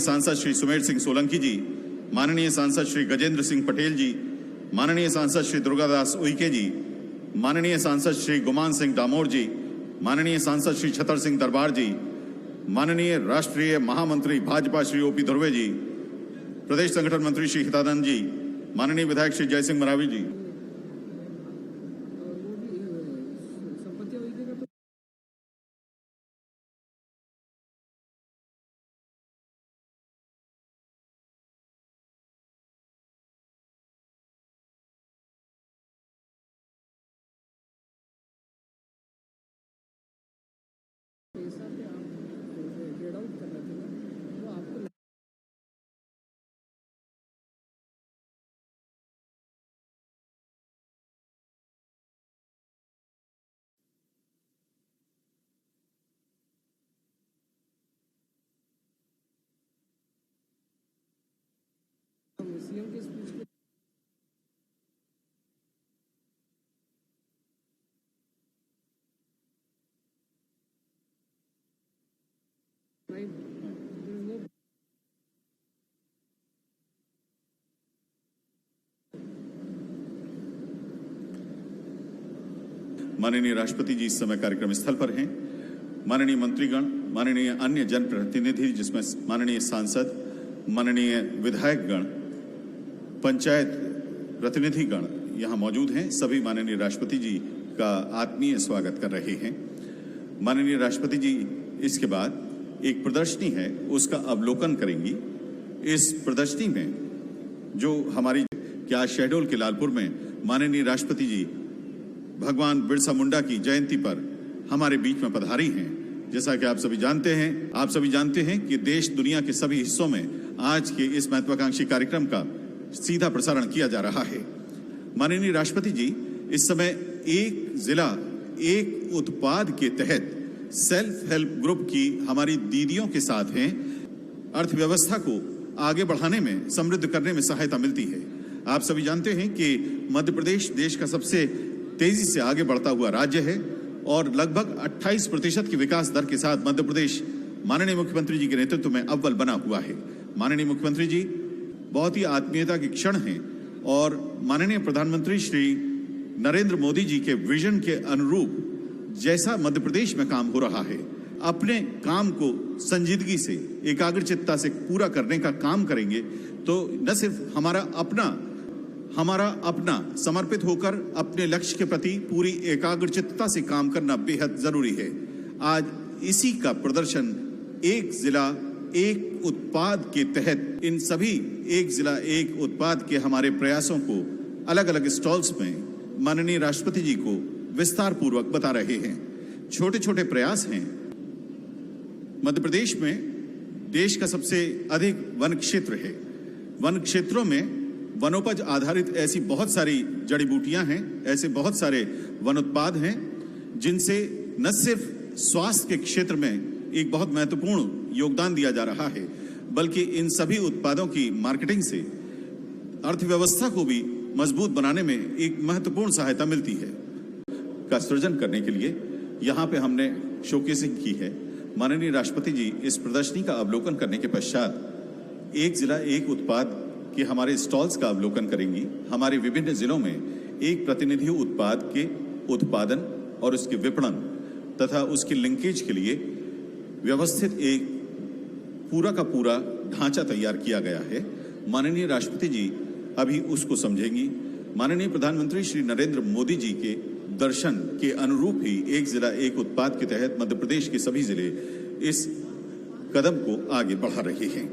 सांसद श्री सुमेर सिंह सोलंकी जी, माननीय सांसद श्री गजेंद्र सिंह पटेल जी, माननीय सांसद श्री दुर्गादास उइके जी, माननीय सांसद श्री गुमान सिंह डामोर जी, माननीय सांसद श्री छतर सिंह दरबार जी, माननीय राष्ट्रीय महामंत्री भाजपा श्री ओपी धुर्वे जी, प्रदेश संगठन मंत्री श्री हितानंद जी, माननीय विधायक श्री जयसिंह मरावी जी। सीएम के स्पीच के माननीय राष्ट्रपति जी इस समय कार्यक्रम स्थल पर हैं। माननीय मंत्रीगण, माननीय अन्य जनप्रतिनिधि जिसमें माननीय सांसद, माननीय विधायकगण, पंचायत प्रतिनिधिगण यहाँ मौजूद हैं। सभी माननीय राष्ट्रपति जी का आत्मीय स्वागत कर रहे हैं। माननीय राष्ट्रपति जी इसके बाद एक प्रदर्शनी है उसका अवलोकन करेंगी। इस प्रदर्शनी में जो हमारी क्या शहडोल के लालपुर में माननीय राष्ट्रपति जी भगवान बिरसा मुंडा की जयंती पर हमारे बीच में पधारी हैं। जैसा कि आप सभी जानते हैं कि देश दुनिया के सभी हिस्सों में आज के इस महत्वाकांक्षी कार्यक्रम का सीधा प्रसारण किया जा रहा है। माननीय राष्ट्रपति जी इस समय एक जिला एक उत्पाद के तहत सेल्फ हेल्प ग्रुप की हमारी दीदियों के साथ हैं। अर्थव्यवस्था को आगे बढ़ाने में, समृद्ध करने में सहायता मिलती है। आप सभी जानते हैं कि मध्य प्रदेश देश का सबसे तेजी से आगे बढ़ता हुआ राज्य है और लगभग 28% की विकास दर के साथ मध्य प्रदेश माननीय मुख्यमंत्री जी के नेतृत्व में अव्वल बना हुआ है। माननीय मुख्यमंत्री जी बहुत ही आत्मीयता के क्षण हैं और माननीय प्रधानमंत्री श्री नरेंद्र मोदी जी के विजन के अनुरूप जैसा मध्य प्रदेश में काम हो रहा है, अपने काम को संजीदगी से, एकाग्रचित्ता से पूरा करने का काम करेंगे तो न सिर्फ हमारा अपना समर्पित होकर अपने लक्ष्य के प्रति पूरी एकाग्रचित्तता से काम करना बेहद जरूरी है। आज इसी का प्रदर्शन एक जिला एक उत्पाद के तहत इन सभी एक जिला एक उत्पाद के हमारे प्रयासों को अलग अलग स्टॉल्स में माननीय राष्ट्रपति जी को विस्तार पूर्वक बता रहे हैं। छोटे छोटे प्रयास हैं। मध्य प्रदेश में देश का सबसे अधिक वन क्षेत्र है। वन क्षेत्रों में वनोपज आधारित ऐसी बहुत सारी जड़ी बूटियां हैं, ऐसे बहुत सारे वन उत्पाद हैं जिनसे न सिर्फ स्वास्थ्य के क्षेत्र में एक बहुत महत्वपूर्ण योगदान दिया जा रहा है, बल्कि इन सभी उत्पादों की मार्केटिंग से अर्थव्यवस्था को भी मजबूत बनाने में एक महत्वपूर्ण सहायता मिलती है। का सृजन करने के लिए यहाँ पे हमने शोकेसिंग की है। माननीय राष्ट्रपति जी इस प्रदर्शनी का अवलोकन करने के पश्चात एक जिला एक उत्पाद के हमारे स्टॉल्स का अवलोकन करेंगी। हमारे विभिन्न जिलों में एक प्रतिनिधि उत्पाद के उत्पादन और उसके विपणन तथा उसकी लिंकेज के लिए व्यवस्थित एक पूरा का पूरा ढांचा तैयार किया गया है। माननीय राष्ट्रपति जी अभी उसको समझेंगी। माननीय प्रधानमंत्री श्री नरेंद्र मोदी जी के दर्शन के अनुरूप ही एक जिला एक उत्पाद के तहत मध्य प्रदेश के सभी जिले इस कदम को आगे बढ़ा रहे हैं।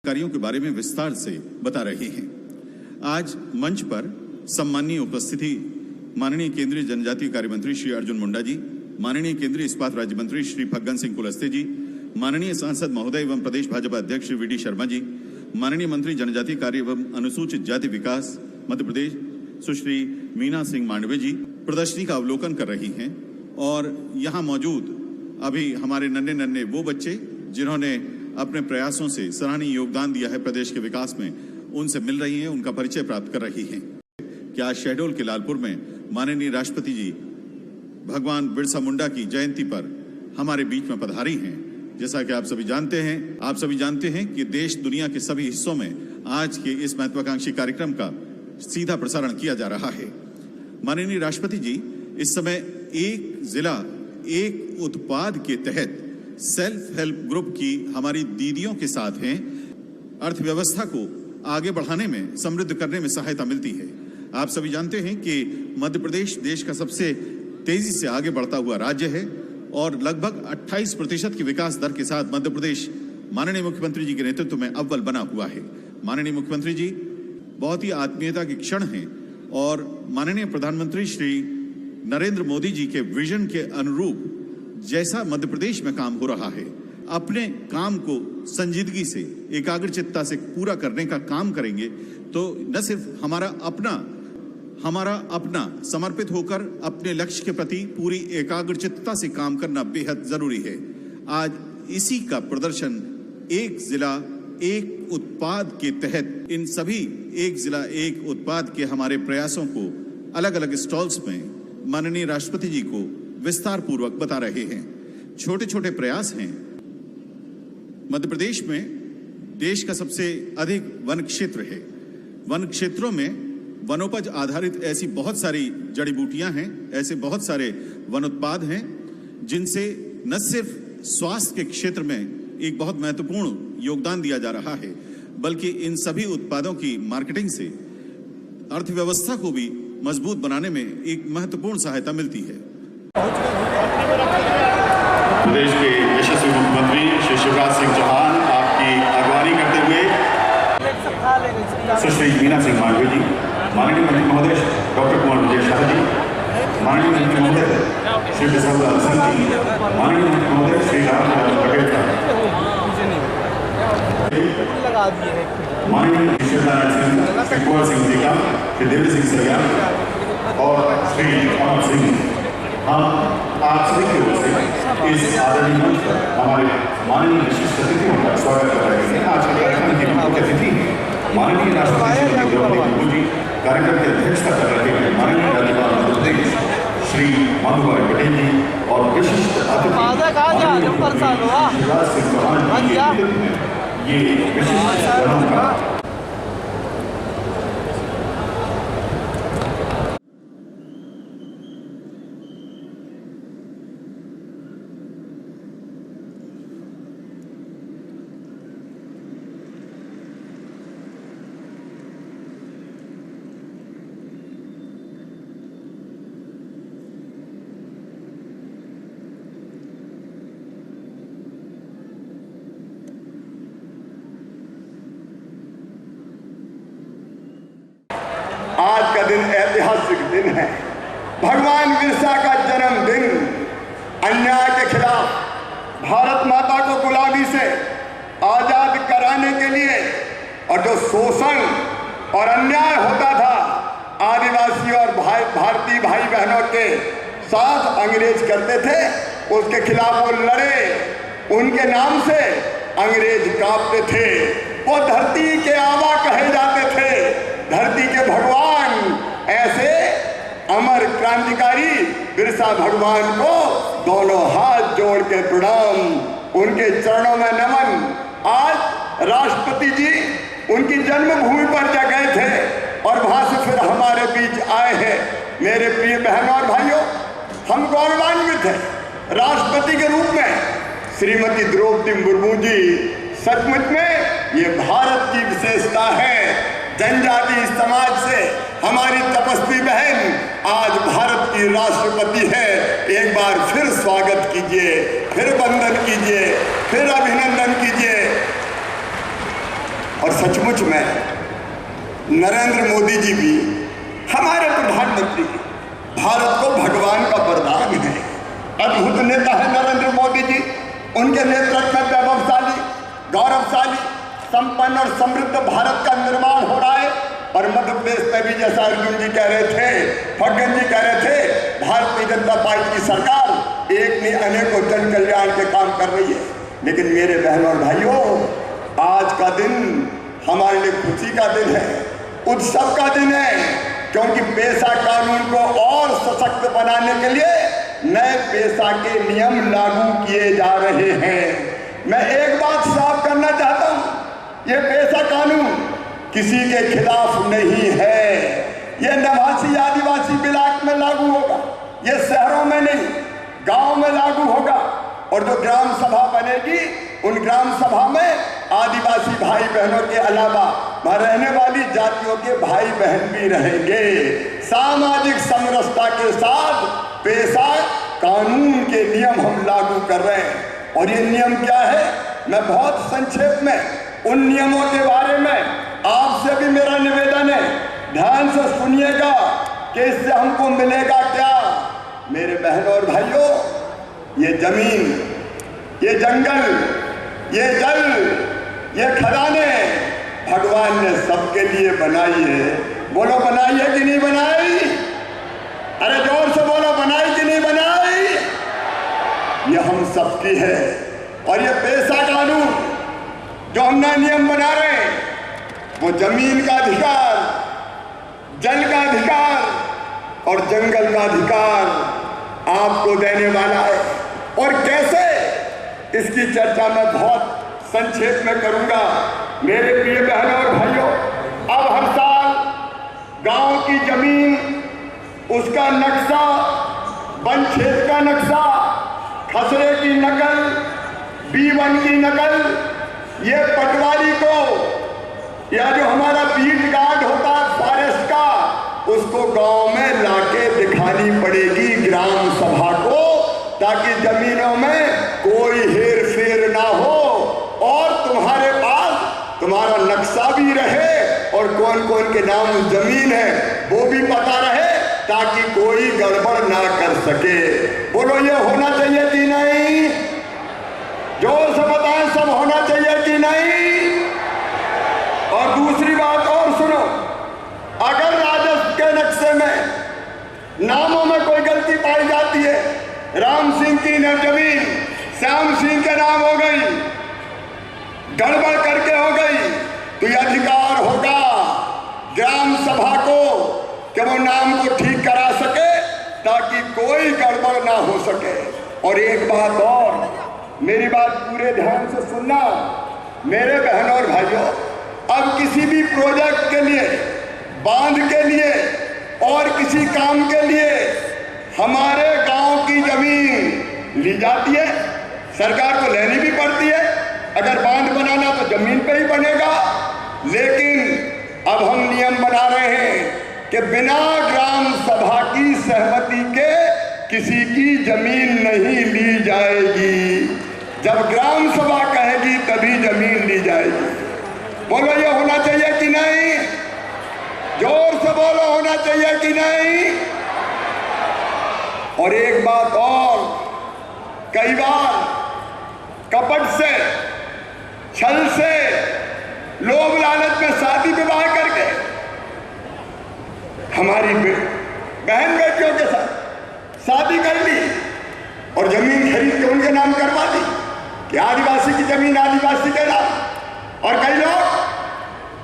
कार्यों के बारे में विस्तार से बता रहे हैं। आज मंच पर सम्माननीय उपस्थिति माननीय केंद्रीय जनजातीय कार्य मंत्री श्री अर्जुन मुंडा जी, माननीय केंद्रीय इस्पात राज्य मंत्री श्री फग्गन सिंह कुलस्ते जी, माननीय सांसद महोदय एवं प्रदेश भाजपा अध्यक्ष श्री वी.डी. शर्मा जी, माननीय मंत्री जनजातीय कार्य एवं अनुसूचित जाति विकास मध्य प्रदेश सुश्री मीना सिंह मांडवे जी प्रदर्शनी का अवलोकन कर रही हैं। और यहाँ मौजूद अभी हमारे नन्हे वो बच्चे जिन्होंने अपने प्रयासों से सराहनीय योगदान दिया है प्रदेश के विकास में, उनसे मिल रही हैं, उनका परिचय प्राप्त कर रही हैं। कि आज शहडोल के लालपुर में माननीय राष्ट्रपति जी भगवान बिरसा मुंडा की जयंती पर हमारे बीच में पधारी हैं। जैसा कि आप सभी जानते हैं कि देश दुनिया के सभी हिस्सों में आज के इस महत्वाकांक्षी कार्यक्रम का सीधा प्रसारण किया जा रहा है। माननीय राष्ट्रपति जी इस समय एक जिला एक उत्पाद के तहत सेल्फ हेल्प ग्रुप की हमारी दीदियों के साथ हैं। अर्थव्यवस्था को आगे बढ़ाने में, समृद्ध करने में सहायता मिलती है। आप सभी जानते हैं कि मध्य प्रदेश देश का सबसे तेजी से आगे बढ़ता हुआ राज्य है और लगभग 28% की विकास दर के साथ मध्य प्रदेश माननीय मुख्यमंत्री जी के नेतृत्व में अव्वल बना हुआ है। माननीय मुख्यमंत्री जी बहुत ही आत्मीयता के क्षण हैं और माननीय प्रधानमंत्री श्री नरेंद्र मोदी जी के विजन के अनुरूप जैसा मध्य प्रदेश में काम हो रहा है, अपने काम को संजीदगी से, एकाग्रचित्ता से पूरा करने का काम करेंगे तो न सिर्फ हमारा अपना समर्पित होकर अपने लक्ष्य के प्रति पूरी एकाग्रचित्ता से काम करना बेहद जरूरी है। आज इसी का प्रदर्शन एक जिला एक उत्पाद के तहत इन सभी एक जिला एक उत्पाद के हमारे प्रयासों को अलग अलग स्टॉल्स में माननीय राष्ट्रपति जी को विस्तार पूर्वक बता रहे हैं। छोटे छोटे प्रयास हैं। मध्य प्रदेश में देश का सबसे अधिक वन क्षेत्र है। वन क्षेत्रों में वनोपज आधारित ऐसी बहुत सारी जड़ी बूटियां हैं, ऐसे बहुत सारे वन उत्पाद हैं जिनसे न सिर्फ स्वास्थ्य के क्षेत्र में एक बहुत महत्वपूर्ण योगदान दिया जा रहा है, बल्कि इन सभी उत्पादों की मार्केटिंग से अर्थव्यवस्था को भी मजबूत बनाने में एक महत्वपूर्ण सहायता मिलती है। प्रदेश के यशस्वी मुख्यमंत्री श्री शिवराज सिंह चौहान आपकी अगवानी करते हुए सुश्री मीना सिंह मांडवे जी, माननीय मंत्री महोदय डॉक्टर कुमार विजय शाह जी, माननीय मंत्री महोदय श्री बिसाहुलाल सिंह जी, माननीय मंत्री महोदय श्री राम पटेल साहब, माननीय शिवनारायण सिंह, श्री कुंवर सिंह जी का, श्री देवी सिंह सरिया और श्री अमर सिंह, हम आप सभी की ओर से इस आदरणीय मंच पर हमारे माननीय विशिष्ट अतिथियों का स्वागत कर रहे हैं। आज के कार्यक्रम की मुख्य अतिथि माननीय राष्ट्रपति द्रौपदी मुर्मू जी कार्यक्रम की अध्यक्षता कर रहे हैं। माननीय राज्यपाल मध्य प्रदेश श्री मधुभाई पटेल जी और विशिष्ट अतिथि शिवराज सिंह चौहान जी के नेतृत्व में ये विशिष्ट आज का दिन ऐतिहासिक दिन है। भगवान बिरसा का जन्मदिन। अन्याय के खिलाफ भारत माता को गुलामी से आजाद कराने के लिए और जो शोषण और अन्याय होता था आदिवासी और भारतीय भाई बहनों के साथ अंग्रेज करते थे, उसके खिलाफ वो लड़े। उनके नाम से अंग्रेज कांपते थे। वो धरती के आबा कहे जाते थे, धरती के भगवान। ऐसे अमर क्रांतिकारी बिरसा भगवान को दोनों हाथ जोड़ के प्रणाम, उनके चरणों में नमन। आज राष्ट्रपति जी उनकी जन्मभूमि पर जा गए थे और वहां से फिर हमारे बीच आए हैं। मेरे प्रिय बहनों और भाइयों, हम गौरवान्वित हैं राष्ट्रपति के रूप में श्रीमती द्रौपदी मुर्मू जी। सचमुच में ये भारत की विशेषता है। जनजातीय समाज से हमारी तपस्वी बहन आज भारत की राष्ट्रपति है। एक बार फिर स्वागत कीजिए, फिर वंदन कीजिए, फिर अभिनंदन कीजिए। और सचमुच में नरेंद्र मोदी जी भी हमारे प्रधानमंत्री, भारत को भगवान का वरदान है। अद्भुत नेता है नरेंद्र मोदी जी। उनके नेतृत्व में वैभवशाली, गौरवशाली, संपन्न और समृद्ध भारत का निर्माण हो रहा है। और मध्य प्रदेश में भी, जैसा अर्जुन जी कह रहे थे, फग्गन जी कह रहे थे, भारतीय जनता पार्टी की सरकार एक नहीं अनेकों जन कल्याण के काम कर रही है। लेकिन मेरे बहनों और भाइयों, आज का दिन हमारे लिए खुशी का दिन है, उत्सव का दिन है, क्योंकि पेशा कानून को और सशक्त बनाने के लिए नए पेशा के नियम लागू किए जा रहे हैं। मैं एक बात साफ करना चाहता हूं, ये पेशा कानून किसी के खिलाफ नहीं है। ये नवासी आदिवासी ब्लॉक में लागू होगा, ये शहरों में नहीं, गांव में लागू होगा। और जो ग्राम सभा बनेगी, उन ग्राम सभा में आदिवासी भाई बहनों के अलावा वहां रहने वाली जातियों के भाई बहन भी रहेंगे। सामाजिक समरसता के साथ पेशा कानून के नियम हम लागू कर रहे हैं। और ये नियम क्या है, मैं बहुत संक्षेप में उन नियमों के बारे में आपसे भी मेरा निवेदन है, ध्यान से सुनिएगा कि इससे हमको मिलेगा क्या। मेरे बहनों और भाइयों, ये जमीन, ये जंगल, ये जल, ये खदाने भगवान ने सबके लिए बनाई है। बोलो बनाई है कि नहीं बनाई? अरे जोर से बोलो, बनाई कि नहीं बनाई? ये हम सबकी है। और ये पेशा कानून जो हम नए नियम बना रहे हैं, वो जमीन का अधिकार, जल का अधिकार और जंगल का अधिकार आपको देने वाला है। और कैसे, इसकी चर्चा मैं बहुत संक्षेप में करूंगा। मेरे प्रिय बहनों और भाइयों, अब हर साल गांव की जमीन, उसका नक्शा, वन क्षेत्र का नक्शा, खसरे की नकल, B1 की नकल, ये पटवारी को या जो हमारा बीट गार्ड होता है फॉरेस्ट का, उसको गांव में लाके दिखानी पड़ेगी ग्राम सभा को, ताकि जमीनों में कोई हेर फेर ना हो और तुम्हारे पास तुम्हारा नक्शा भी रहे और कौन कौन के नाम जमीन है वो भी पता रहे, ताकि कोई गड़बड़ ना कर सके। बोलो ये होना चाहिए कि नहीं? जोर से बताएं, सब होना चाहिए कि नहीं? और दूसरी बात और सुनो, अगर राजस्व के नक्शे में नामों में कोई गलती पाई जाती है, राम सिंह की जमीन श्याम सिंह के नाम हो गई, गड़बड़ करके हो गई, तो यह अधिकार होगा ग्राम सभा को कि वो नाम को ठीक करा सके, ताकि कोई गड़बड़ ना हो सके। और एक बात और, मेरी बात पूरे ध्यान से सुनना मेरे बहनों और भाइयों, अब किसी भी प्रोजेक्ट के लिए, बांध के लिए और किसी काम के लिए हमारे गांव की जमीन ली जाती है, सरकार को लेनी भी पड़ती है। अगर बांध बनाना तो जमीन पे ही बनेगा। लेकिन अब हम नियम बना रहे हैं कि बिना ग्राम सभा की सहमति के किसी की जमीन नहीं ली जाएगी। जब ग्राम सभा कहेगी तभी जमीन ली जाएगी। बोलो ये होना चाहिए कि नहीं? जोर से बोलो, होना चाहिए कि नहीं? और एक बात और, कई बार कपट से, छल से, लोभ लालच में शादी विवाह करके हमारी बहन बेटियों के साथ शादी कर ली और जमीन खरीद के उनके नाम करवा दी कि आदिवासी की जमीन आदिवासी के नाम। और कई लोग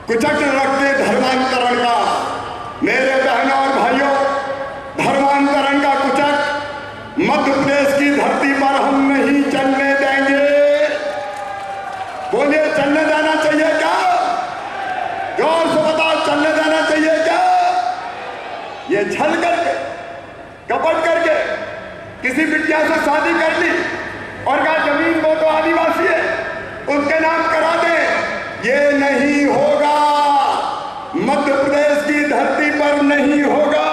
कुचक रखते धर्मांतरण का। मेरे बहनों और भाइयों, धर्मांतरण का कुचक मध्य प्रदेश की धरती पर हम नहीं चलने देंगे। बोलिए, चलने देना चाहिए क्या? जोर से बताओ, चलने देना चाहिए क्या? ये छल करके, कपट करके किसी बिटिया से शादी कर ली और कहा जमीन वो तो आदिवासी है, उसके नाम करा दें, ये नहीं होगा। मध्य प्रदेश की धरती पर नहीं होगा।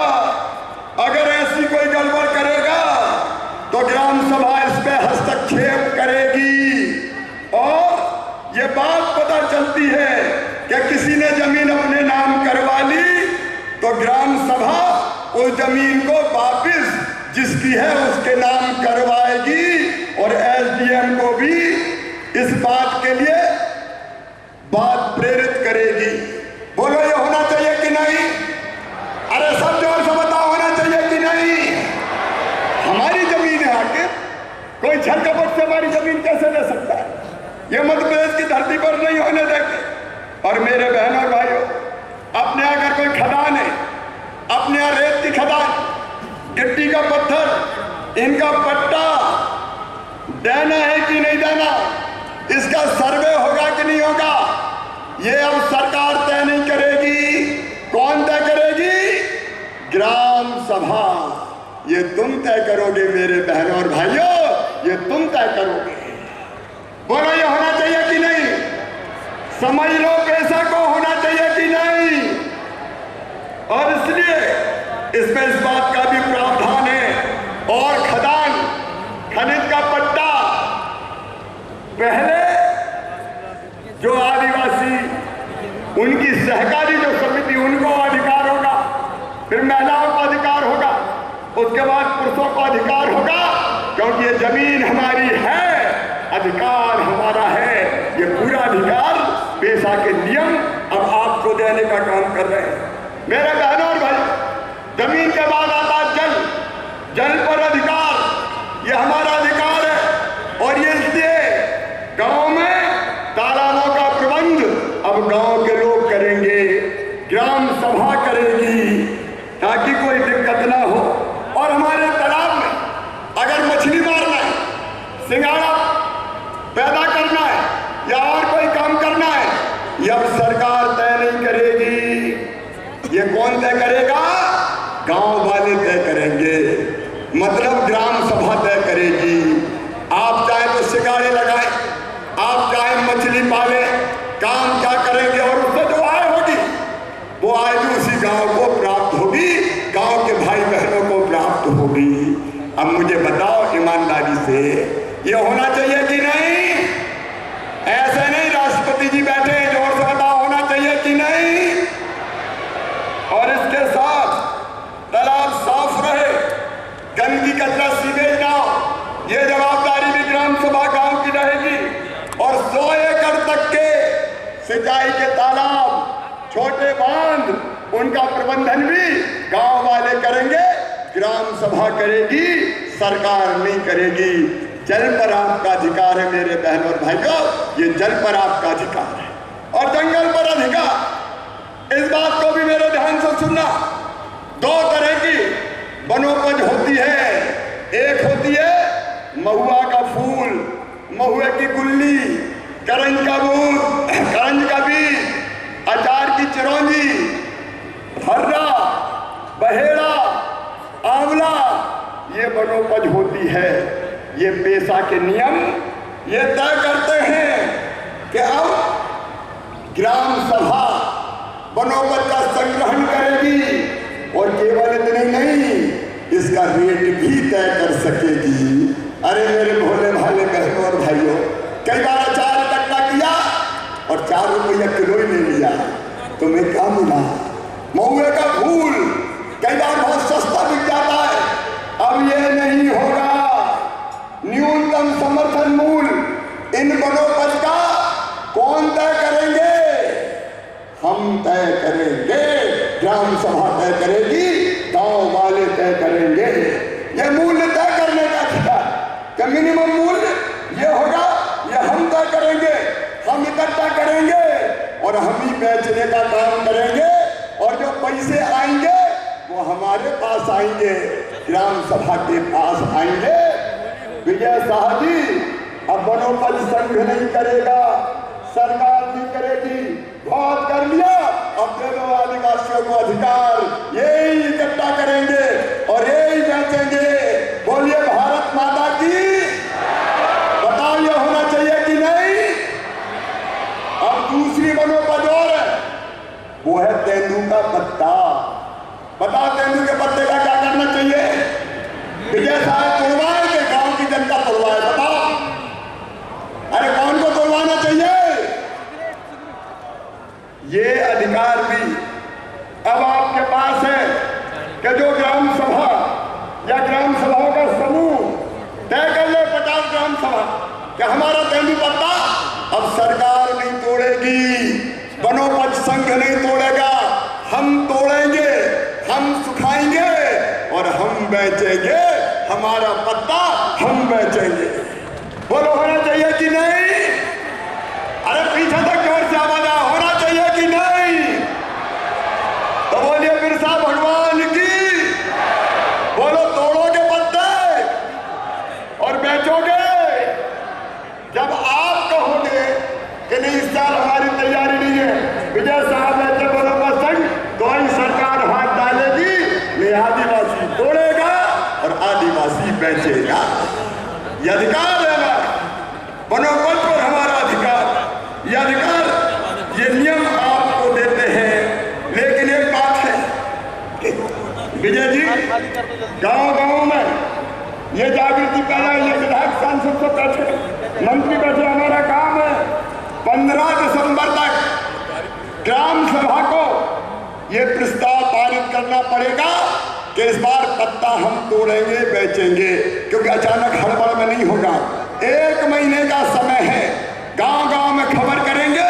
अगर ऐसी कोई गड़बड़ करेगा तो ग्राम सभा इस पे हस्तक्षेप करेगी। और ये बात पता चलती है किसी ने जमीन अपने नाम करवा ली तो ग्राम सभा उस जमीन को वापस जिसकी है उसके नाम करवाएगी और एसडीएम को भी इस बात के लिए बात प्रेरित करेगी। बोलो ये होना चाहिए कि नहीं? अरे सब जोर से बताओ, होना चाहिए कि नहीं? हमारी जमीन है, आके कोई छल कपट से हमारी जमीन कैसे ले सकता है? ये मध्य प्रदेश की धरती पर नहीं होने देंगे। और मेरे बहनों और भाइयों, अपने अगर कोई खदान है, अपने यहाँ रेत की खदान, गिट्टी का पत्थर, इनका पट्टा देना है कि नहीं देना, इसका सर्वे होगा कि नहीं होगा, ये अब सरकार तय नहीं करेगी। कौन तय करेगी? ग्राम सभा। ये तुम तय करोगे मेरे बहनों और भाइयों, ये तुम तय करोगे। बोलो ये होना चाहिए कि नहीं? समझ लो पैसा को होना चाहिए कि नहीं? और इसलिए इसमें इस बात का भी प्रावधान है। और खदान, खनिज का पट्टा, पहले जो आदिवासी उनकी सहकारी जो समिति, उनको अधिकार होगा, फिर महिलाओं को अधिकार होगा, उसके बाद पुरुषों को अधिकार होगा, क्योंकि ये जमीन हमारी है, अधिकार हमारा है। ये पूरा अधिकार पेशा के नियम अब आपको देने का काम कर रहे हैं। मेरे बहनों और भाई, जमीन के बाद आता जल, जल पर अधिकार, ये हमारा अधिकार है। और ये इसलिए गांव में तालाबों का प्रबंध अब गांव के लोग करेंगे, ग्राम सभा करेगी, ताकि कोई दिक्कत ना हो। और हमारे तालाब में अगर मछली मारना है, सिंगाड़ा पैदा करना है या और कोई काम करना है, ये अब सरकार तय नहीं करेगी। ये कौन तय करेगा? गांव वाले तय करेंगे, मतलब ग्राम सभा तय करेगी। आप चाहे तो सिंगाड़े लगाएं, आप चाहे मछली पालें, काम क्या करेंगे और उससे जो आय होगी वो आय भी उसी गांव को प्राप्त होगी, गांव के भाई बहनों को प्राप्त होगी। अब मुझे बताओ ईमानदारी से, ये होना चाहिए कि नहीं? ऐसे नहीं राष्ट्रपति जी बैठे हैं, जोर से बताओ होना चाहिए कि नहीं? और इसके साथ तालाब साफ रहे, गंदगी कचरा सीवेज ना हो, ये जवाबदारी भी ग्राम सभा गांव की रहेगी। और 100 एकड़ तक के सिंचाई के तालाब, छोटे बांध, उनका प्रबंधन भी गांव वाले करेंगे, ग्राम सभा करेगी, सरकार नहीं करेगी। जल पर आपका अधिकार है मेरे बहन और भाइयों, ये जल पर आपका अधिकार है। और जंगल पर अधिकार, इस बात को भी मेरे ध्यान से सुनना। 2 तरह की वनोपज होती है। एक होती है महुआ का फूल, महुए की गुल्ली, करंज का बूंद, करंज का बीज, अचार की चिरौंजी, हर्रा, बहेड़ा, आंवला, ये वनोपज होती है। ये पेशा के नियम ये तय करते हैं कि अब ग्राम सभा वनोपज का संग्रहण करेगी और केवल इतने नहीं, इसका रेट भी तय कर सकेगी। अरे मेरे भोले भाले बहनों और भाइयों, कई बार अचार इकट्ठा किया और 4 रुपया किलो ही ले लिया, तुम्हें क्या मिला? महुए का फूल कई बार बहुत सस्ता बिक जाता है। अब ये नहीं होगा। न्यूनतम समर्थन मूल्य इन वनोपज का कौन तय करेंगे? हम तय करेंगे, ग्राम सभा तय करेगी, गांव वाले तय करेंगे। ये मूल्य तय करने का अधिकार, क्या मिनिमम मूल्य ये होगा, ये हम तय करेंगे, हम इकट्ठा करेंगे और हम ही बेचने का काम करेंगे। और जो पैसे आएंगे वो हमारे पास आएंगे, ग्राम सभा के पास आएंगे। विजय शाह जी अब वनोपज संघ नहीं करेगा, सरकार नहीं करेगी, बहुत कर लिया, अब दे दो आदिवासियों को अधिकार, यही इकट्ठा करेंगे और यही बेचेंगे। बोलिए भारत माता की। बताओ ये होना चाहिए कि नहीं? अब दूसरी वनोपज और है, वो है तेंदू का पत्ता। बताओ तेंदू के पत्ते का क्या करना चाहिए? विजय साहब तोड़वाए के गांव की जनता तोड़वाए? बताओ, अरे कौन को तोड़वाना चाहिए? ये अधिकार भी अब आपके पास है कि जो ग्राम सभा या ग्राम सभाओं का समूह तय कर ले 50 ग्राम सभा कि हमारा तेंदू पत्ता अब सरकार नहीं तोड़ेगी, वनोपज संघ नहीं तोड़ेगा, हम तोड़ेंगे, हम सुखाएंगे और हम बेचेंगे, हमारा पत्ता हम बेचेंगे। बोलो होना चाहिए कि नहीं? अरे पीछे तक जोर से आवाज आ, होना चाहिए कि नहीं? तो बोलिए बिरसा भगवान की। बोलो तोड़ोगे पत्ते और बेचोगे। जब आप कहोगे कि नहीं इस साल हमारी तैयारी नहीं है, विजय साहब ऐसे वनोपज संघ तो ही सरकार हाथ डालेगी, ये आदिवासी तोड़ेगा और आदिवासी बेचेगा। ये अधिकार है हमारा, वनोपज पर हमारा अधिकार, ये अधिकार, ये नियम आपको देते हैं। लेकिन एक बात है विजय जी, गांव-गांव में ये जागृति पैदा, ये विधायक सांसद तो बैठे, मंत्री बैठे, हमारा काम है 15 दिसंबर तक ग्राम सभा को ये प्रस्ताव पारित करना पड़ेगा कि इस बार पत्ता हम तोड़ेंगे, बेचेंगे, क्योंकि अचानक हड़बड़ में नहीं होगा। 1 महीने का समय है, गांव-गांव में खबर करेंगे।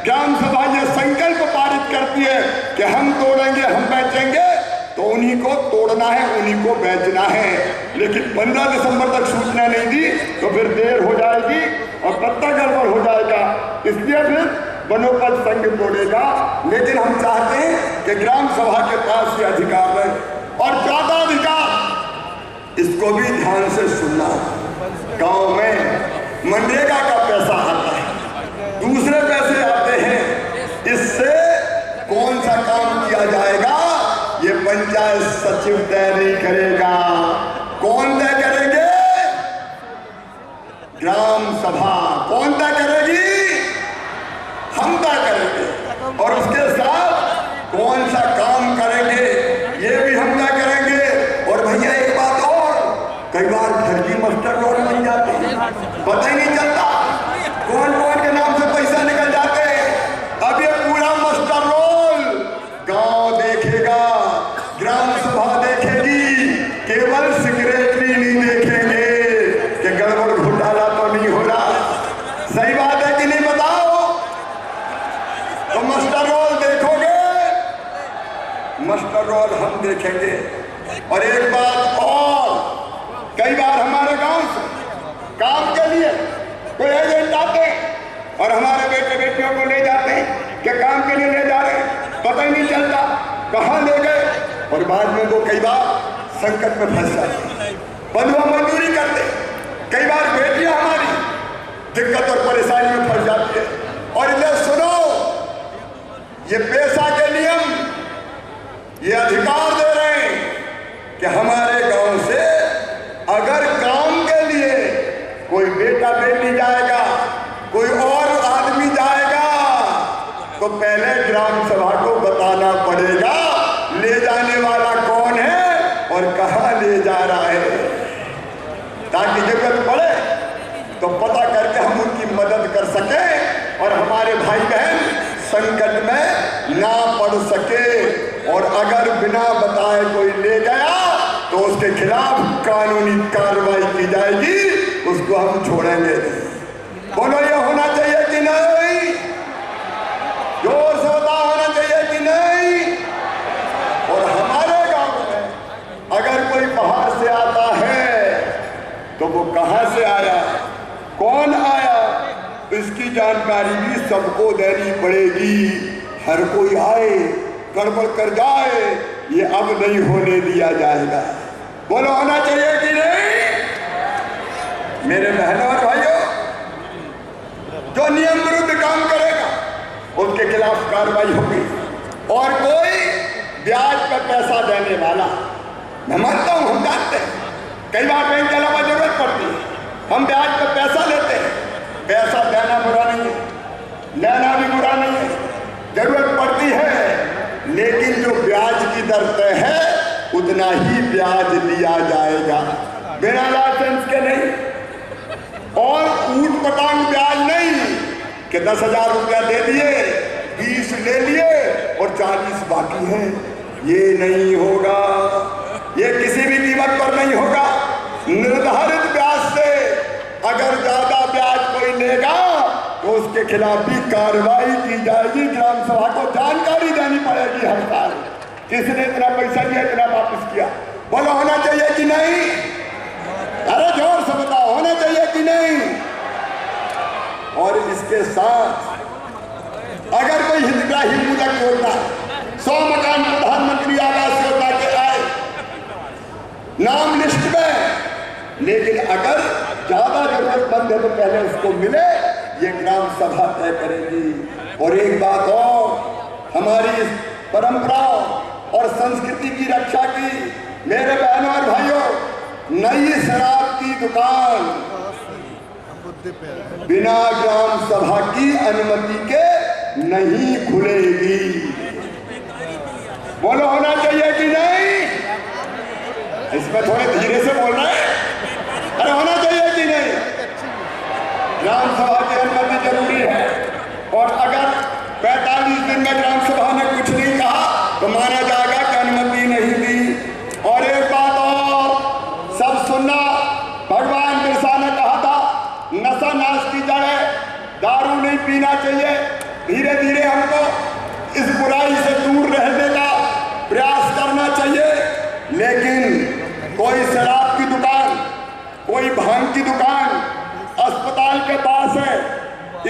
ग्राम सभा ये संकल्प पारित करती है कि हम तोड़ेंगे, हम बेचेंगे, तो उन्हीं को तोड़ना है, उन्हीं को बेचना है। लेकिन 15 दिसंबर तक सूचना नहीं दी तो फिर देर हो जाएगी और पत्ता गड़बड़ हो जाएगा, इसलिए फिर वनोपज संघ तोड़ेगा। लेकिन हम चाहते हैं कि ग्राम सभा के पास ये अधिकार है और ज्यादा अधिकार, इसको भी ध्यान से सुनना। गांव में मनरेगा का पैसा आता है, दूसरे पैसे आते हैं, इससे कौन सा काम किया जाएगा ये पंचायत सचिव तय नहीं करेगा। कौन तय करेंगे? ग्राम सभा। कौन तय करेगी? हम तय करेंगे। और उसके साथ कौन सा काम करेंगे ये भी हम तय करेंगे। और भैया एक बात और, कई बार फर्जी मास्टर रोल बन जाते हैं, पता ही नहीं चलता कौन कौन के नाम से पैसा निकल जाते हैं। अब ये पूरा मास्टर रोल गांव देखेगा, ग्राम सभा देखेगी, केवल सेक्रेटरी नहीं देखेंगे कि गड़बड़ घोटाला तो नहीं हो रहा। सही बात है कि नहीं बताओ? तो मास्टर रोल देखोगे, मास्टर रोल हम देखेंगे। और एक बात और, कई बार हमारे गांव से काम के लिए कोई एजेंट आते हैं और हमारे बेटे बेटियों को ले जाते हैं कि काम के लिए ले जा रहे हैं, पता ही नहीं चलता कहाँ ले गए, और बाद में वो कई बार संकट में फंस जाते, बंधुआ मजदूरी करते। कई बार बेटियां हमारी दिक्कत और परेशानी में फंस जाती है। और इन्हें सुनो, ये पेशा के नियम ये अधिकार दे रहे हैं कि हमारे गांव से अगर काम के लिए कोई बेटा बेटी जाएगा, कोई और आदमी जाएगा, तो पहले ग्राम सभा को बताना पड़ेगा ले जाने वाला कौन है और कहां ले जा रहा है, ताकि जरूरत पड़े तो पता करके हम उनकी मदद कर सके और हमारे भाई बहन संकट में ना पड़ सके। और अगर बिना बताए कोई ले गया तो उसके खिलाफ कानूनी कार्रवाई की जाएगी, उसको हम छोड़ेंगे नहीं। बोलो ये होना चाहिए कि नहीं? जोर से बता, होना चाहिए कि नहीं? और हमारे गांव में अगर कोई बाहर से आता है तो वो कहां से आया, कौन आया, इसकी जानकारी भी सबको देनी पड़ेगी। हर कोई आए गड़बड़ कर जाए, ये अब नहीं होने दिया जाएगा। बोलो होना चाहिए कि नहीं? मेरे बहनों और भाइयों, जो नियम विरुद्ध काम करेगा उसके खिलाफ कार्रवाई होगी। और कोई ब्याज पर पैसा देने वाला, मैं मानता हूं, हम जानते हैं कई बार बैंक के अलावा जरूरत पड़ती है, हम ब्याज पर पैसा लेते हैं। पैसा देना बुरा नहीं है, लेना भी बुरा नहीं है, जरूरत पड़ती है, लेकिन जो ब्याज की दर तय है उतना ही ब्याज लिया जाएगा, बिना लाइसेंस के नहीं। और ऊट पटांग ब्याज नहीं कि 10,000 रुपया दे दिए 20 ले लिए और 40 बाकी हैं। ये नहीं होगा, ये किसी भी कीमत पर नहीं होगा। निर्धारित ब्याज से अगर ज्यादा ब्याज कोई लेगा तो उसके खिलाफ भी कार्रवाई की जाएगी। ग्राम सभा को जानकारी देनी पड़ेगी हर साल, किसने इतना पैसा दिया, इतना वापस किया। बोलो होना चाहिए कि नहीं? अरे जोर से बताओ, होना चाहिए कि नहीं? और इसके साथ अगर कोई हितग्राही मूलक योजना 100 मकान प्रधानमंत्री आवास योजना के आए नाम लिस्ट में, लेकिन अगर ज्यादा जरूरतमंद है तो पहले उसको मिले, ये ग्राम सभा तय करेगी। और एक बात और, हमारी परंपराओं और संस्कृति की रक्षा की मेरे बहनों और भाइयों, नई शराब की दुकान बिना ग्राम सभा की अनुमति के नहीं खुलेगी। बोलो होना चाहिए कि नहीं? इसमें थोड़े धीरे से बोल रहे हैं। अरे होना चाहिए कि नहीं? ग्राम सभा की अनुमति जरूरी है। और अगर 45 दिन में ग्राम सभा ने कुछ नहीं कहा तो माना जाएगा कि अनुमति नहीं दी। और एक बात और सब सुनना, भगवान बिरसा ने कहा था नशा नाश की जड़ है, दारू नहीं पीना चाहिए। धीरे धीरे हमको इस बुराई से दूर रहने का प्रयास करना चाहिए। लेकिन कोई शराब की दुकान, कोई भांग की दुकान अस्पताल के पास है,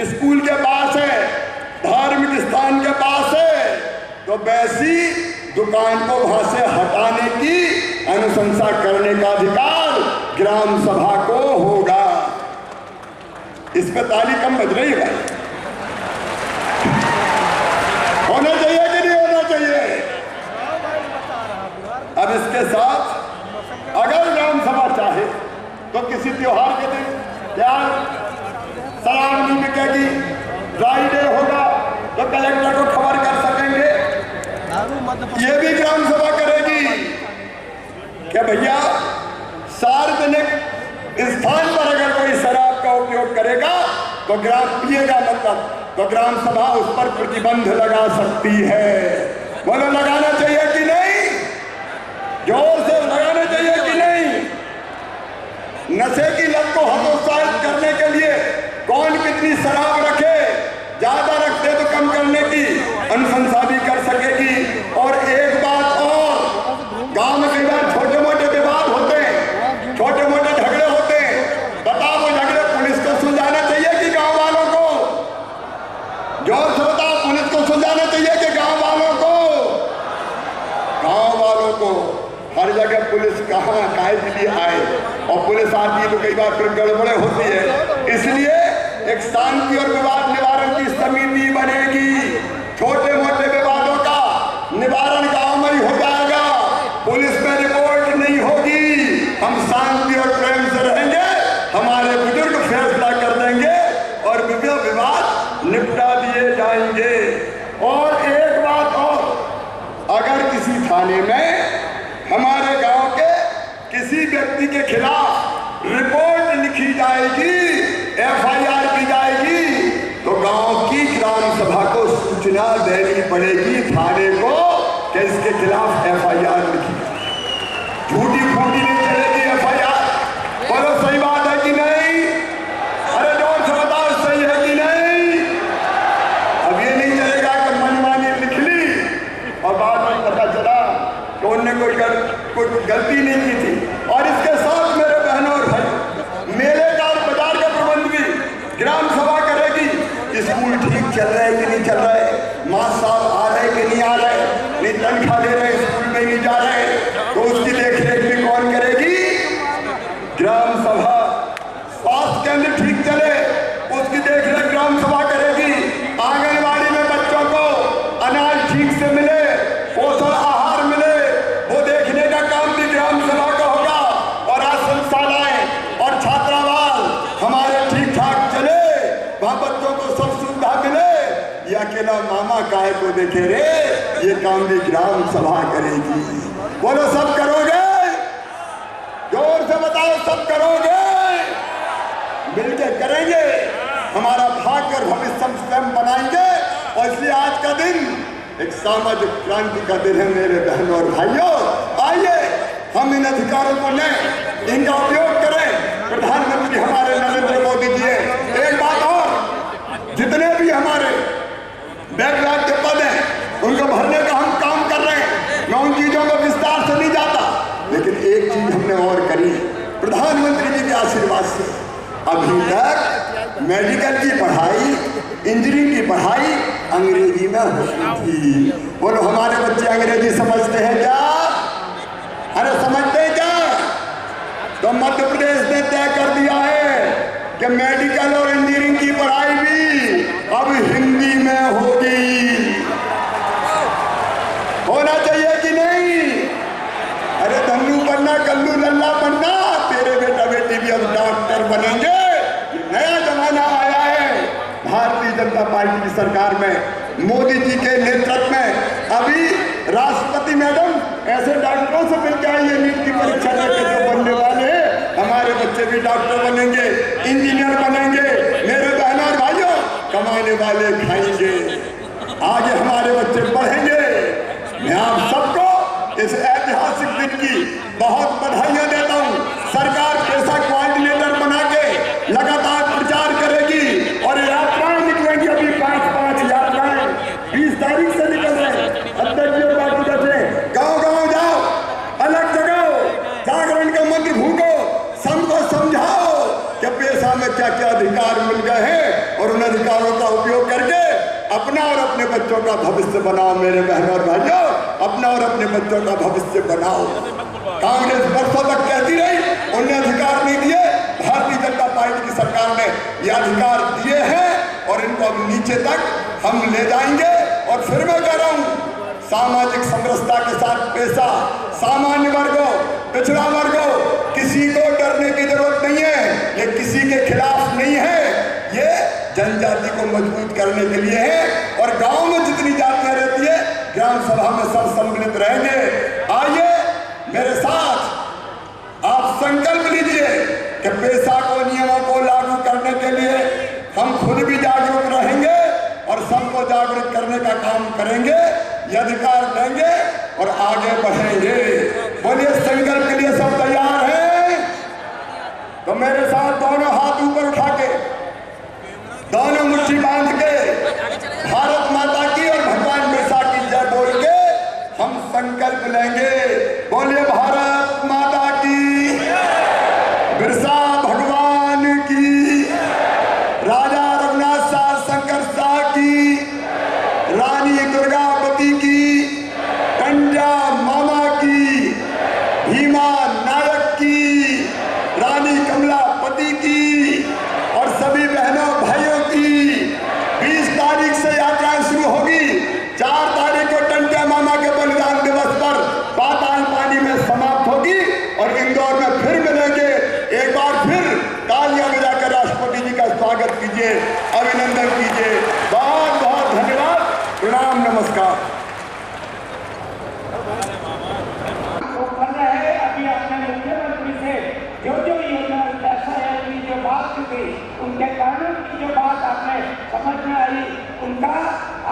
स्कूल के पास है, धार्मिक स्थान के पास है, तो वैसी दुकान को वहां से हटाने की अनुशंसा करने का अधिकार ग्राम सभा को होगा। इस पे ताली कम बज रही है भाई। होना चाहिए कि नहीं होना चाहिए? अब इसके साथ अगर ग्राम सभा चाहे तो किसी त्योहार के दिन क्या शराब नहीं बिकेगी, ड्राई डे होगा तो कलेक्टर को खबर कर सकेंगे। ये भी ग्राम सभा करेगी कि भैया सार्वजनिक स्थान पर अगर कोई शराब का उपयोग करेगा तो पिएगा मतलब, तो ग्राम सभा उस पर प्रतिबंध लगा सकती है। बोलो लगाना चाहिए कि नहीं? जोर से लगाना चाहिए कि नहीं? नशे की लत को हतोत्साहित करने के लिए कौन कितनी शराब रखे, ज्यादा रखते तो कम करने की अनुशंसा भी कर सकेगी। और एक बात और, गांव में कई बार छोटे मोटे विवाद होते हैं, छोटे मोटे झगड़े होते हैं, बताओ वो झगड़े पुलिस को सुलझाना चाहिए कि गांव वालों को? जोर से बताओ, पुलिस को सुलझाना चाहिए कि गांव वालों को? गांव वालों को। हर जगह पुलिस कहाँ काहे के लिए आए, और पुलिस आती है तो कई बार फिर गड़बड़े होती है। इसलिए एक शांति और विवाद निवारण की समिति बनेगी। छोटे मोटे विवादों का निवारण गांव में ही हो जाएगा, पुलिस में रिपोर्ट नहीं होगी। हम शांति और प्रेम से रहेंगे, हमारे बुजुर्ग फैसला कर देंगे और विवाद निपटा दिए जाएंगे। और एक बात और, अगर किसी थाने में हमारे गांव के किसी व्यक्ति के खिलाफ रिपोर्ट लिखी जाएगी, FIR की जाएगी, तो गांव की ग्राम सभा को सूचना देनी पड़ेगी थाने को कि इसके खिलाफ FIR लिखी। झूठी फूटी नहीं चलेगी FIR। बोलो सही बात है कि नहीं? अरे जोर से बताओ, सही है कि नहीं? अब ये नहीं चलेगा कि मनमानी लिख ली और बाद में पता चला कि उनने कोई गलती नहीं की थी। और इसके साथ मेरे बहनों और भाई, मेले का बाजार का प्रबंध भी ग्राम सभा करेगी। स्कूल ठीक चल रहे कि नहीं चल रहे, मास्टर साहब आ रहे कि नहीं आ रहे, नहीं तनख्वाह ले रहे, स्कूल में नहीं जा रहे, तो उसकी देखरेख भी कौन करेगी? ग्राम सभा। स्वास्थ्य केंद्र ठीक चले, उसकी देखरेख ग्राम सभा करेगी। आंगनबाड़ी में बच्चों को अनाज ठीक से मिले, पोषण आहार मिले, वो देखने का काम भी ग्राम सभा का होगा। और आश्रमशालाएं और छात्रावास हमारे ठीक ठाक चले, वहां बच्चों को सब सुविधा मिले। ये अकेला मामा काय को देखे रे, ये काम भी ग्राम सभा करेगी। बोलो सब करोगे? जोर से बताओ, सब करोगे? मिलकर करेंगे, हमारा भाग्य और भविष्य हम स्वयं बनाएंगे और इसलिए आज का दिन एक सामाजिक क्रांति का दिन है मेरे बहनों और भाइयों। आइए हम इन अधिकारों को लें, इनका उपयोग करें। प्रधानमंत्री हमारे नरेंद्र मोदी जी है। एक बात और, जितने भी हमारे बैकलॉग के पद हैं उनको भरने का हम काम कर रहे हैं। मैं उन चीजों को विस्तार से नहीं जाता, लेकिन एक चीज हमने और करी प्रधानमंत्री जी के आशीर्वाद से। अभी तक मेडिकल की पढ़ाई, इंजीनियरिंग की पढ़ाई अंग्रेजी में होती थी। बोलो हमारे बच्चे अंग्रेजी समझते हैं क्या? अरे समझते हैं क्या? तो मध्य प्रदेश ने तय कर दिया है कि मेडिकल और इंजीनियरिंग की पढ़ाई भी अब हिंदी में होगी। होना चाहिए कि नहीं? अरे धन्नू बनना, कल्लू लल्ला बनना, तेरे बेटा बेटी भी अब डॉक्टर बनेंगे। नया जमाना आया है। भारतीय जनता पार्टी की सरकार में मोदी जी के नेतृत्व में अभी राष्ट्रपति मैडम ऐसे डॉक्टरों से मिलकर आई है नीट की परीक्षा देकर जो बनने वाले हैं। हमारे बच्चे भी डॉक्टर बनेंगे, इंजीनियर बनेंगे। मेरे बहनों और भाइयों, कमाने वाले खाएंगे। आगे हमारे बच्चे पढ़ेंगे। मैं आप सबको इस ऐतिहासिक दिन की बहुत बधाइयां देता हूं। सरकार पेशा कोऑर्डिनेटर बना के लगातार प्रचार करेगी और यात्राएं निकलेंगी। अभी 5-5 यात्राएं 20 तारीख से निकल रहे हैं। अध्यक्ष पार्टी जैसे गांव-गांव जाओ, अलग जगाओ, जागरण का मंत्र भूको, सबको समझाओ कि पेशा में क्या क्या अधिकार मिल गए हैं और उन अधिकारों का उपयोग करके अपना और अपने बच्चों का भविष्य बनाओ। मेरे बहनों और भाइयों, अपना और अपने बच्चों का भविष्य बनाओ। कांग्रेस वर्षों तक कहती रही उन्हें अधिकार नहीं दिए। भारतीय जनता पार्टी की सरकार ने ये अधिकार दिए हैं और इनको अब नीचे तक हम ले जाएंगे। और फिर मैं कह रहा हूं, सामाजिक समरसता के साथ पेशा, सामान्य वर्गों, पिछड़ा वर्गों, किसी को डरने की जरूरत नहीं है। ये किसी के खिलाफ नहीं है, ये जनजाति को मजबूत करने के लिए है। और गांव में जितनी जातियां रहती है, ग्राम सभा में सब सम्मिलित रहेंगे। आइए मेरे साथ आप संकल्प लीजिए कि पेशा को, नियमों को लागू करने के लिए हम खुद भी जागरूक रहेंगे और सबको जागरूक करने का काम करेंगे। ये अधिकार देंगे और आगे बढ़ेंगे। बोलिए संकल्प के लिए सब तैयार हैं? तो मेरे साथ दोनों हाथ ऊपर उठा के, दोनों मुट्ठी बांध के, भारत माता की और भगवान बिरसा की जय बोल के हम संकल्प लेंगे। बोलिए भारत माता की, बिरसा भगवान की, राजा रघुनाथ शाह शंकर शाह की, रानी दुर्गावती की, कंड्या मामा की, भीमा नायक की, रानी कमलापति की और सभी बहनों भाइयों की 20 तारीख से यात्राएं शुरू होगी। 4 तारीख को टंटिया मामा के बलिदान दिवस पर पाताल पानी में समाप्त होगी और इंदौर में फिर मिलेंगे। एक बार फिर तालियां बजाकर राष्ट्रपति जी का स्वागत कीजिए, अभिनंदन कीजिए। बहुत बहुत धन्यवाद, प्रणाम, नमस्कार। अभी अपने मुख्यमंत्री से जो योजना ऐसा है कि जो बात की उनके कानून की जो बात आपने समझ में आई, उनका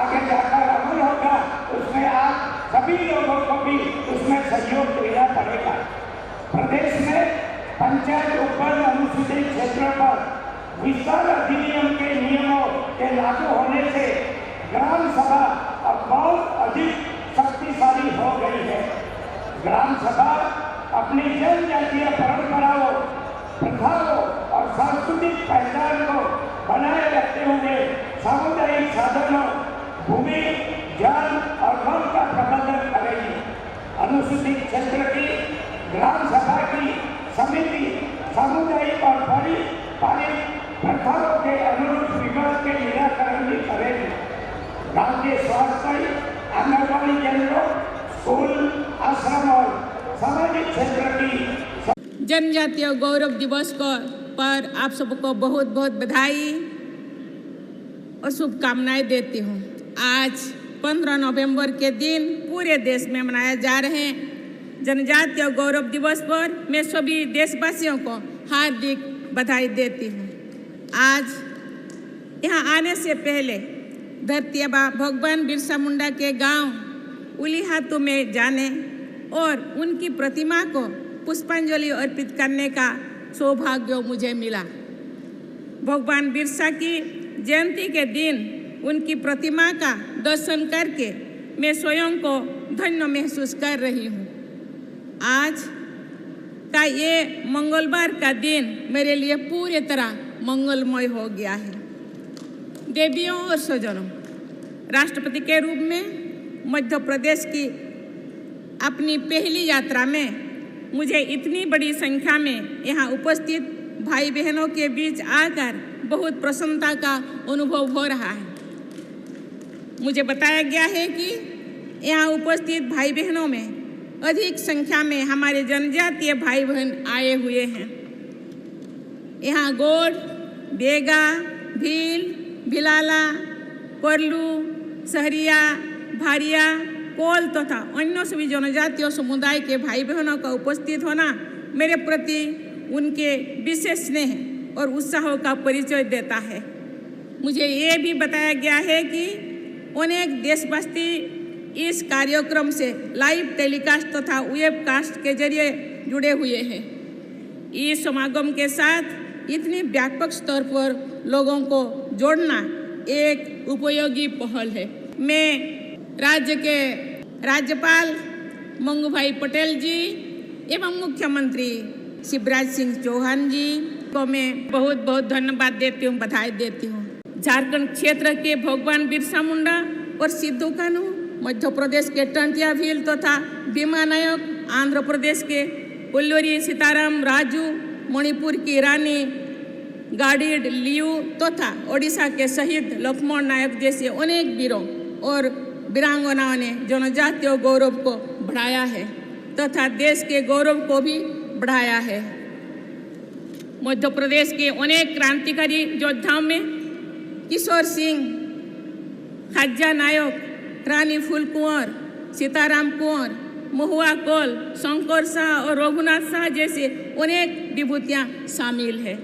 आगे जाकर अमल होगा। उसमें आप सभी लोगों को भी उसमें सहयोग देना पड़ेगा। प्रदेश में पंचायत उपवन अनुसूचित क्षेत्रों पर विस्तार अधिनियम के नियमों के लागू होने से ग्राम सभा अब बहुत अधिक शक्तिशाली हो गई है। ग्राम सभा अपनी जनजातीय परंपराओं, प्रथाओं और सांस्कृतिक पहचान को बनाए रखते हुए सामुदायिक साधनों, भूमि, जल और वन का प्रबंधन करेगी। अनुसूचित क्षेत्र की ग्राम सभा की समिति सामुदायिक और पारिवारिक प्रथाओं के अनुरूप विवाद के निराकरण भी करेगी। गांव के स्वास्थ्य, आंगनबाड़ी केंद्रों, स्कूल, आश्रम और सामाजिक क्षेत्र की जनजातीय गौरव दिवस पर आप सबको बहुत बहुत बधाई और शुभकामनाएं देती हूँ। आज 15 नवंबर के दिन पूरे देश में मनाया जा रहे हैं जनजातीय गौरव दिवस पर मैं सभी देशवासियों को हार्दिक बधाई देती हूँ। आज यहाँ आने से पहले धरती आबा भगवान बिरसा मुंडा के गांव उलीहातू में जाने और उनकी प्रतिमा को पुष्पांजलि अर्पित करने का सौभाग्य मुझे मिला। भगवान बिरसा की जयंती के दिन उनकी प्रतिमा का दर्शन करके मैं स्वयं को धन्य महसूस कर रही हूँ। आज का ये मंगलवार का दिन मेरे लिए पूरी तरह मंगलमय हो गया है। देवियों और स्वजनों, राष्ट्रपति के रूप में मध्य प्रदेश की अपनी पहली यात्रा में मुझे इतनी बड़ी संख्या में यहाँ उपस्थित भाई बहनों के बीच आकर बहुत प्रसन्नता का अनुभव हो रहा है। मुझे बताया गया है कि यहाँ उपस्थित भाई बहनों में अधिक संख्या में हमारे जनजातीय भाई बहन आए हुए हैं। यहाँ गोड, बेगा, भील, भिलाला, कोरलू, सहरिया, भारिया, कोल तथा अन्य सभी जनजातीय समुदाय के भाई बहनों का उपस्थित होना मेरे प्रति उनके विशेष स्नेह और उत्साह का परिचय देता है। मुझे ये भी बताया गया है कि अनेक देशवासी इस कार्यक्रम से लाइव टेलीकास्ट तथा वेबकास्ट के जरिए जुड़े हुए हैं। इस समागम के साथ इतने व्यापक स्तर पर लोगों को जोड़ना एक उपयोगी पहल है। मैं राज्य के राज्यपाल मंगूभाई पटेल जी एवं मुख्यमंत्री शिवराज सिंह चौहान जी को मैं बहुत बहुत धन्यवाद देती हूँ, बधाई देती हूँ। झारखंड क्षेत्र के भगवान बिरसा मुंडा और सिद्धू कान्हू, मध्य प्रदेश के टंटिया भील तथा भीमा नायक, आंध्र प्रदेश के उल्लूरी सीताराम राजू, मणिपुर की रानी गाडिड लियू तथा ओडिशा के शहीद लक्ष्मण नायक जैसे अनेक वीरों और वीरांगनाओं ने जनजातीय गौरव को बढ़ाया है तथा देश के गौरव को भी बढ़ाया है। मध्य प्रदेश के अनेक क्रांतिकारी योद्धाओं में किशोर सिंह, खाजा नायक, रानी फूल कुंवर, सीताराम कुंवर, महुआ कोल, शंकर शाह और रघुनाथ शाह जैसे अनेक विभूतियां शामिल है।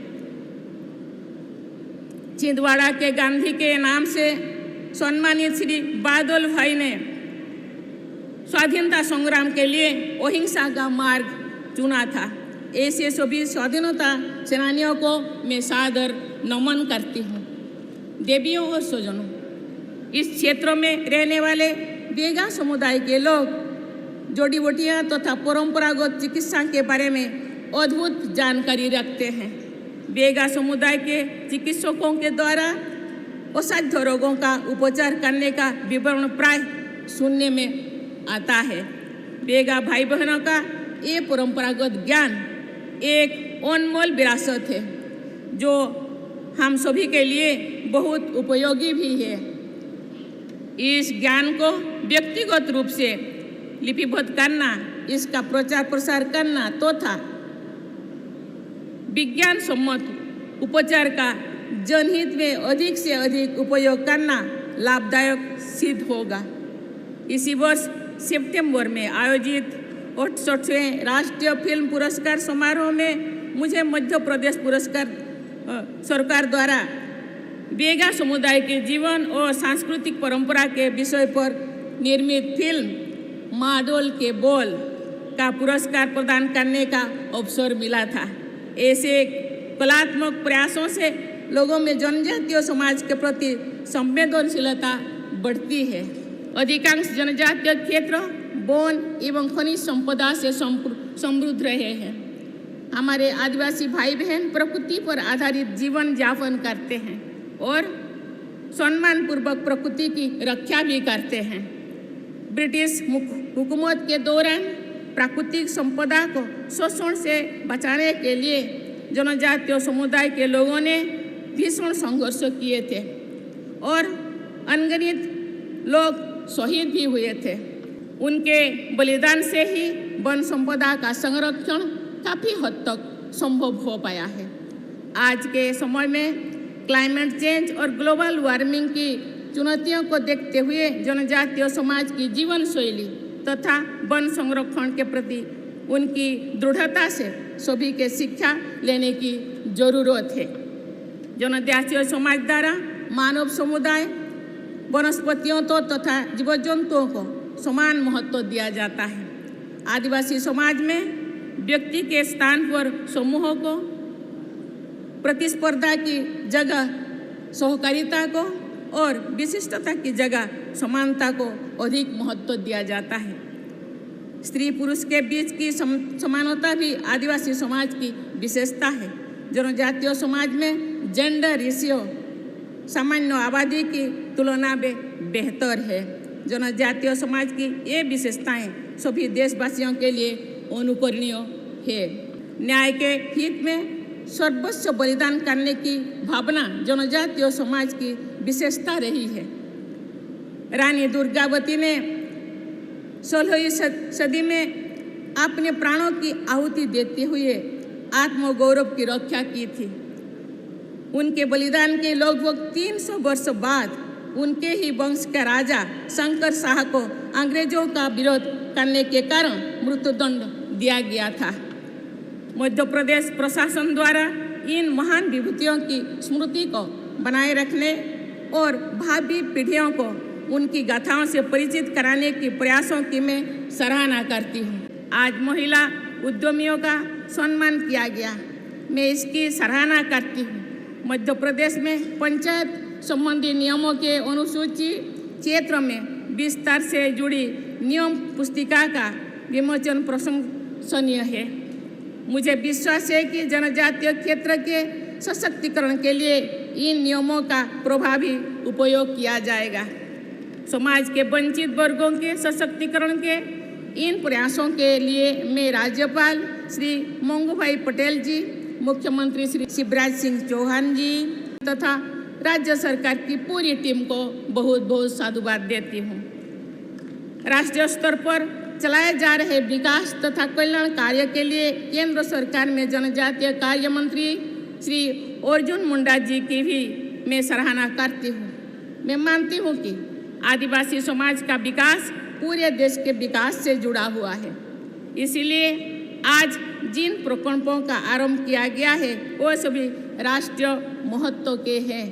छिंदवाड़ा के गांधी के नाम से सम्मानित श्री बादल भाई ने स्वाधीनता संग्राम के लिए अहिंसा का मार्ग चुना था। ऐसे सभी स्वाधीनता सेनानियों को मैं सादर नमन करती हूँ। देवियों और स्वजनों, इस क्षेत्रों में रहने वाले बेगा समुदाय के लोग जड़ी बूटियाँ तथा परंपरागत चिकित्सा के बारे में अद्भुत जानकारी रखते हैं। बेगा समुदाय के चिकित्सकों के द्वारा असाध्य रोगों का उपचार करने का विवरण प्राय सुनने में आता है। बेगा भाई बहनों का ये परंपरागत ज्ञान एक अनमोल विरासत है जो हम सभी के लिए बहुत उपयोगी भी है। इस ज्ञान को व्यक्तिगत रूप से लिपिबद्ध करना, इसका प्रचार प्रसार करना तथा विज्ञान सम्मत उपचार का जनहित में अधिक से अधिक उपयोग करना लाभदायक सिद्ध होगा। इसी वर्ष सितंबर में आयोजित 68वें राष्ट्रीय फिल्म पुरस्कार समारोह में मुझे मध्य प्रदेश पुरस्कार सरकार द्वारा बेगा समुदाय के जीवन और सांस्कृतिक परंपरा के विषय पर निर्मित फिल्म माडोल के बोल का पुरस्कार प्रदान करने का अवसर मिला था। ऐसे कलात्मक प्रयासों से लोगों में जनजातीय समाज के प्रति संवेदनशीलता बढ़ती है। अधिकांश जनजातीय क्षेत्र वन एवं खनिज संपदा से समृद्ध रहे हैं। हमारे आदिवासी भाई बहन प्रकृति पर आधारित जीवन यापन करते हैं और सम्मानपूर्वक प्रकृति की रक्षा भी करते हैं। ब्रिटिश हुकूमत के दौरान प्राकृतिक संपदा को शोषण से बचाने के लिए जनजातीय समुदाय के लोगों ने भीषण संघर्ष किए थे और अनगिनत लोग शहीद भी हुए थे। उनके बलिदान से ही वन संपदा का संरक्षण काफ़ी हद तक संभव हो पाया है। आज के समय में क्लाइमेट चेंज और ग्लोबल वार्मिंग की चुनौतियों को देखते हुए जनजातीय समाज की जीवन शैली तथा वन संरक्षण के प्रति उनकी दृढ़ता से सभी के शिक्षा लेने की जरूरत है। जनजातीय समाज द्वारा मानव समुदाय वनस्पतियों तो तथा जीव जंतुओं को समान महत्व दिया जाता है। आदिवासी समाज में व्यक्ति के स्थान पर समूहों को, प्रतिस्पर्धा की जगह सहकारिता को और विशिष्टता की जगह समानता को अधिक महत्व दिया जाता है। स्त्री पुरुष के बीच की समानता भी आदिवासी समाज की विशेषता है। जनजातीय समाज में जेंडर रेशियो सामान्य आबादी की तुलना में बेहतर है। जनजातीय समाज की ये विशेषताएं सभी देशवासियों के लिए अनुकरणीय है। न्याय के हित में सर्वस्व बलिदान करने की भावना जनजातीय समाज की विशेषता रही है। रानी दुर्गावती ने 16वीं सदी में अपने प्राणों की आहुति देते हुए आत्मगौरव की रक्षा की थी। उनके बलिदान के लगभग 300 वर्ष बाद उनके ही वंश के राजा शंकर शाह को अंग्रेजों का विरोध करने के कारण मृत्युदंड दिया गया था। मध्य प्रदेश प्रशासन द्वारा इन महान विभूतियों की स्मृति को बनाए रखने और भावी पीढ़ियों को उनकी गाथाओं से परिचित कराने के प्रयासों की मैं सराहना करती हूँ। आज महिला उद्यमियों का सम्मान किया गया, मैं इसकी सराहना करती हूँ। मध्य प्रदेश में पंचायत संबंधी नियमों के अनुसूचित क्षेत्र में विस्तार से जुड़ी नियम पुस्तिका का विमोचन प्रशंसनीय है। मुझे विश्वास है कि जनजातीय क्षेत्र के सशक्तिकरण के लिए इन नियमों का प्रभावी उपयोग किया जाएगा। समाज के वंचित वर्गों के सशक्तिकरण के इन प्रयासों के लिए मैं राज्यपाल श्री मंगूभाई पटेल जी, मुख्यमंत्री श्री शिवराज सिंह चौहान जी तथा राज्य सरकार की पूरी टीम को बहुत बहुत साधुवाद देती हूँ। राष्ट्रीय स्तर पर चलाए जा रहे विकास तथा कल्याण कार्य के लिए केंद्र सरकार में जनजातीय कार्य मंत्री श्री अर्जुन मुंडा जी की भी मैं सराहना करती हूँ। मैं मानती हूँ कि आदिवासी समाज का विकास पूरे देश के विकास से जुड़ा हुआ है। इसीलिए आज जिन प्रकल्पों का आरंभ किया गया है वो सभी राष्ट्रीय महत्व के हैं।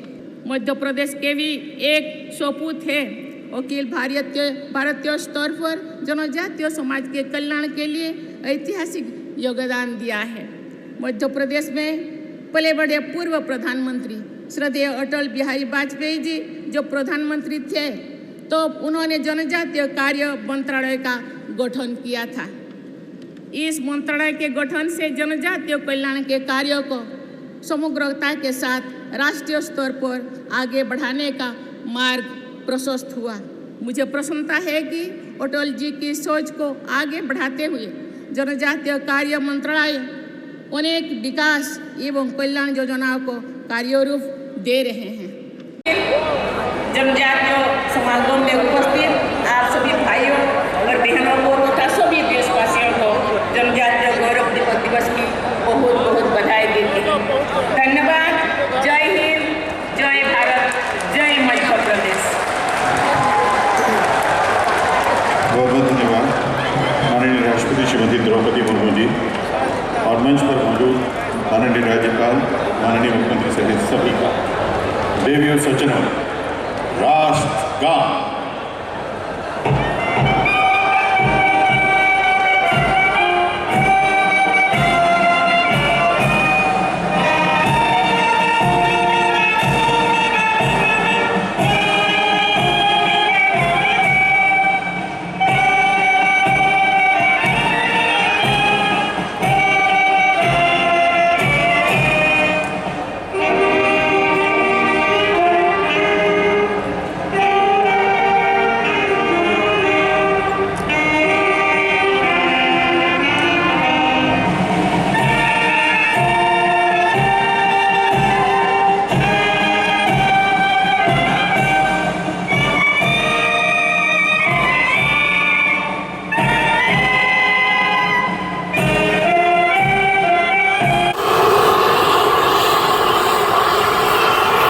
मध्य प्रदेश के भी एक सपूत है अखिल भारतीय स्तर पर जनजातीय समाज के कल्याण के लिए ऐतिहासिक योगदान दिया है। मध्य प्रदेश में पले बड़े पूर्व प्रधानमंत्री श्रद्धेय अटल बिहारी वाजपेयी जी जो प्रधानमंत्री थे तो उन्होंने जनजातीय कार्य मंत्रालय का गठन किया था। इस मंत्रालय के गठन से जनजातीय कल्याण के कार्यों को समग्रता के साथ राष्ट्रीय स्तर पर आगे बढ़ाने का मार्ग प्रशस्त हुआ। मुझे प्रसन्नता है कि अटल जी की सोच को आगे बढ़ाते हुए जनजातीय कार्य मंत्रालय अनेक विकास एवं कल्याण योजनाओं को कार्यरूप दे रहे हैं। जनजातीय समागम में उपस्थित आप सभी भाइयों और बहनों को तथा सभी देशवासियों को जनजातीय गौरव दिवस की बहुत बहुत बधाई देती हूँ। धन्यवाद। जय हिंद, जय भारत, जय मध्य प्रदेश। बहुत बहुत धन्यवाद माननीय राष्ट्रपति श्रीमती द्रौपदी मुर्मू जी और मंच पर मौजूद माननीय राज्यपाल, माननीय मुख्यमंत्री सहित सभी का देवी और सज्जनों, राष्ट्रगान।